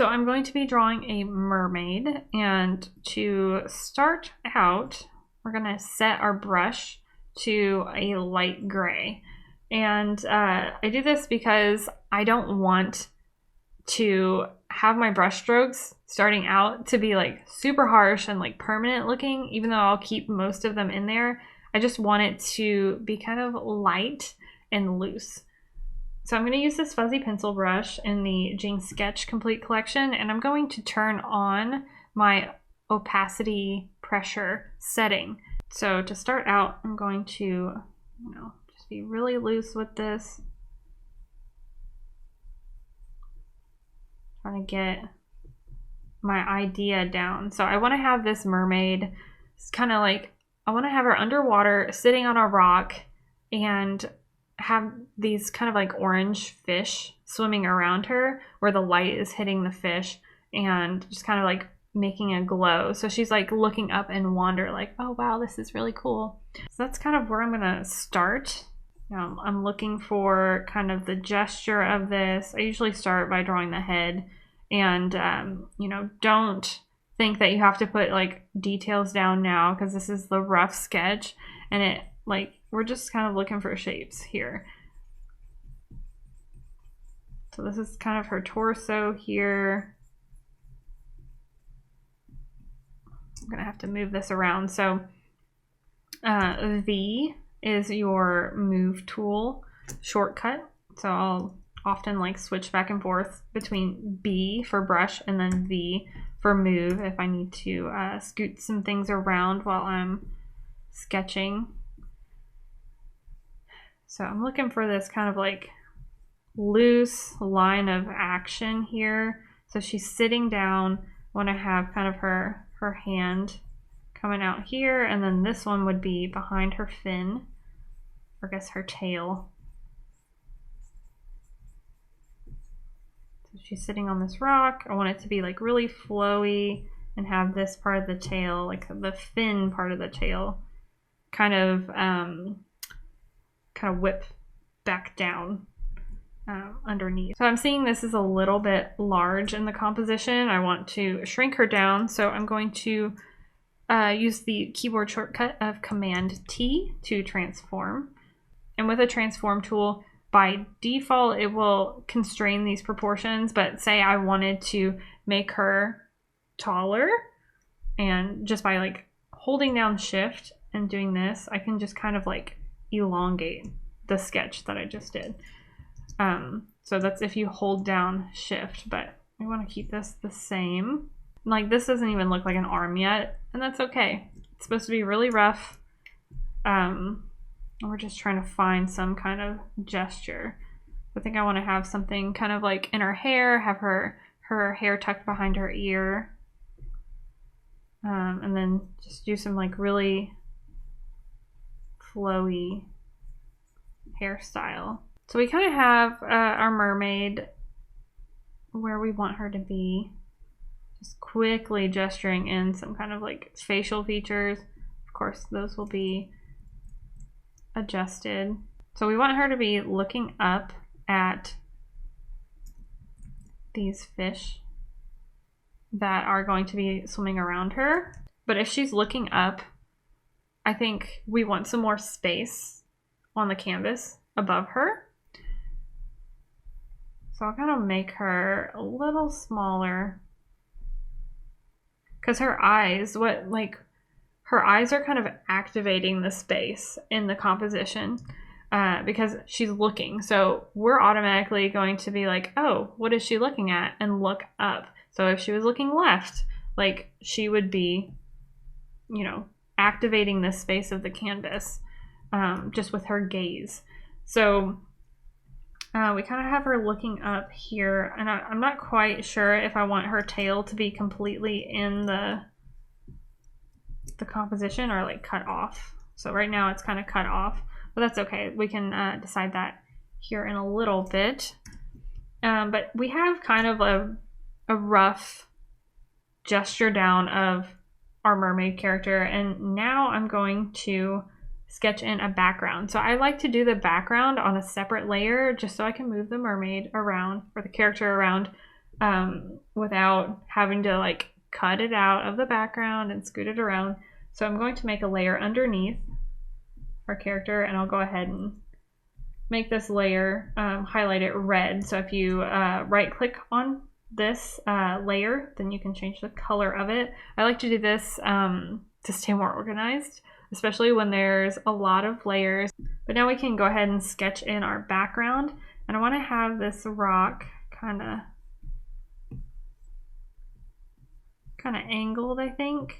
So I'm going to be drawing a mermaid, and to start out, we're going to set our brush to a light gray. And I do this because I don't want to have my brush strokes starting out to be like super harsh and like permanent looking, even though I'll keep most of them in there. I just want it to be kind of light and loose. So I'm going to use this fuzzy pencil brush in the Jing Sketch Complete Collection, and I'm going to turn on my opacity pressure setting. So to start out, I'm going to, just be really loose with this. Trying to get my idea down. So I want to have this mermaid, it's kind of like, I want to have her underwater sitting on a rock and have these kind of like orange fish swimming around her where the light is hitting the fish and just kind of like making a glow. So she's like looking up and wonder like, oh wow, this is really cool. So that's kind of where I'm gonna start. I'm looking for kind of the gesture of this. I usually start by drawing the head, and don't think that you have to put like details down now, because this is the rough sketch and it like we're just kind of looking for shapes here. So this is kind of her torso here. I'm gonna have to move this around. So V is your move tool shortcut. So I'll often like switch back and forth between B for brush and then V for move if I need to scoot some things around while I'm sketching. So I'm looking for this kind of like loose line of action here. So she's sitting down. I want to have kind of her hand coming out here, and then this one would be behind her fin, or I guess her tail. So she's sitting on this rock. I want it to be like really flowy and have this part of the tail, like the fin part of the tail, kind of whip back down underneath. So I'm seeing this is a little bit large in the composition. I want to shrink her down, so I'm going to use the keyboard shortcut of Command T to transform. And with a transform tool, by default, it will constrain these proportions, but say I wanted to make her taller, and just by like holding down Shift and doing this, I can just kind of like elongate the sketch that I just did. So that's if you hold down Shift, but we want to keep this the same. Like this doesn't even look like an arm yet, and that's okay. It's supposed to be really rough. We're just trying to find some kind of gesture. I think I want to have something kind of like in her hair, have her hair tucked behind her ear, and then just do some like really flowy hairstyle. So we kind of have our mermaid where we want her to be. Just quickly gesturing in some kind of like facial features. Of course, those will be adjusted. So we want her to be looking up at these fish that are going to be swimming around her. But if she's looking up, I think we want some more space on the canvas above her. So I'll kind of make her a little smaller, because her eyes, her eyes are kind of activating the space in the composition because she's looking. So we're automatically going to be like, oh, what is she looking at? And look up. So if she was looking left, like she would be, activating the space of the canvas just with her gaze. So we kind of have her looking up here, and I'm not quite sure if I want her tail to be completely in the composition or like cut off. So right now it's kind of cut off, but that's okay. We can decide that here in a little bit. But we have kind of a rough gesture down of our mermaid character, and now I'm going to sketch in a background. So I like to do the background on a separate layer just so I can move the mermaid around, or the character around, without having to like cut it out of the background and scoot it around. So I'm going to make a layer underneath our character, and I'll go ahead and make this layer, highlight it red. So if you right click on this layer, then you can change the color of it. I like to do this to stay more organized, especially when there's a lot of layers. But now we can go ahead and sketch in our background, and I want to have this rock kind of angled, I think,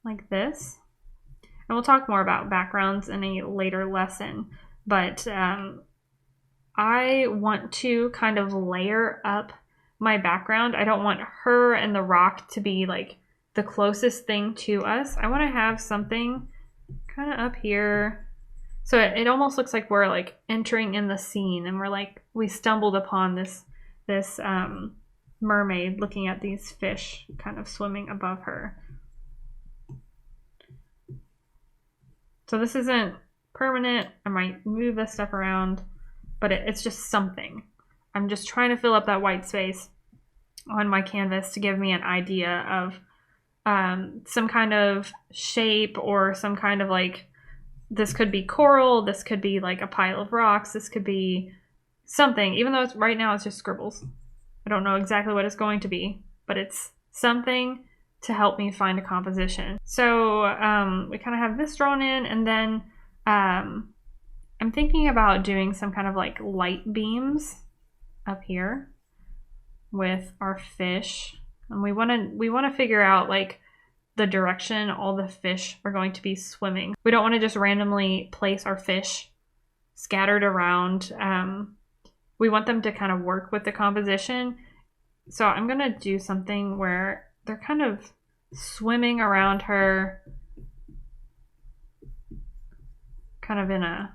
like this. And we'll talk more about backgrounds in a later lesson, but I want to kind of layer up my background. I don't want her and the rock to be like the closest thing to us. I want to have something kind of up here. So it almost looks like we're like entering in the scene, and we're like, we stumbled upon this mermaid looking at these fish kind of swimming above her. So this isn't permanent. I might move this stuff around, but it's just something. I'm just trying to fill up that white space on my canvas to give me an idea of some kind of shape, or some kind of like, this could be coral, this could be like a pile of rocks, this could be something, even though right now it's just scribbles. I don't know exactly what it's going to be, but it's something to help me find a composition. So we kind of have this drawn in, and then I'm thinking about doing some kind of like light beams up here with our fish, and we want to figure out like the direction all the fish are going to be swimming. We don't want to just randomly place our fish scattered around. We want them to kind of work with the composition. So I'm going to do something where they're kind of swimming around her, kind of in a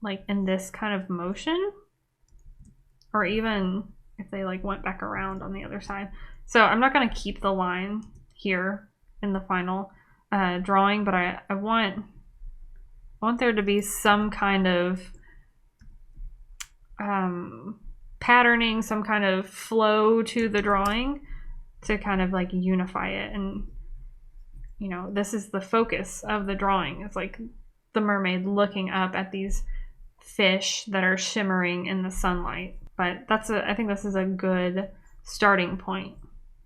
like in this kind of motion, or even if they like went back around on the other side. So I'm not going to keep the line here in the final drawing, but I want there to be some kind of patterning, some kind of flow to the drawing to kind of like unify it. And you know, this is the focus of the drawing. It's like the mermaid looking up at these fish that are shimmering in the sunlight. But I think this is a good starting point.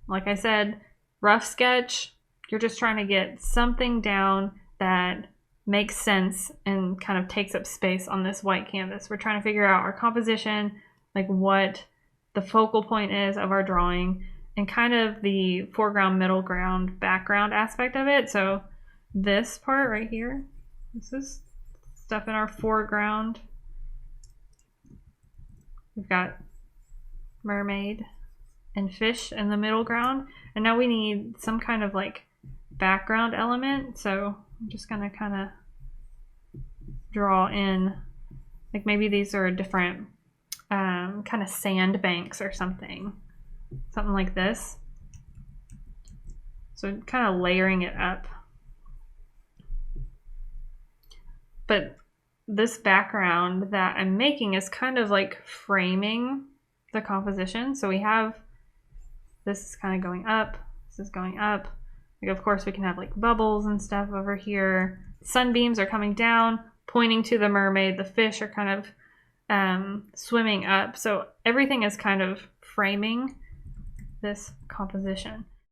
Like I said, rough sketch, you're just trying to get something down that makes sense and kind of takes up space on this white canvas. We're trying to figure out our composition, like what the focal point is of our drawing, and kind of the foreground, middle ground, background aspect of it. So this part right here, this is stuff in our foreground. We've got mermaid and fish in the middle ground, and now we need some kind of like background element. So I'm just gonna kind of draw in, like maybe these are different kind of sand banks or something like this. So kind of layering it up. But this background that I'm making is kind of like framing the composition. So we have, this is kind of going up, this is going up. Like, of course we can have like bubbles and stuff over here. Sunbeams are coming down, pointing to the mermaid. The fish are kind of swimming up. So everything is kind of framing this composition.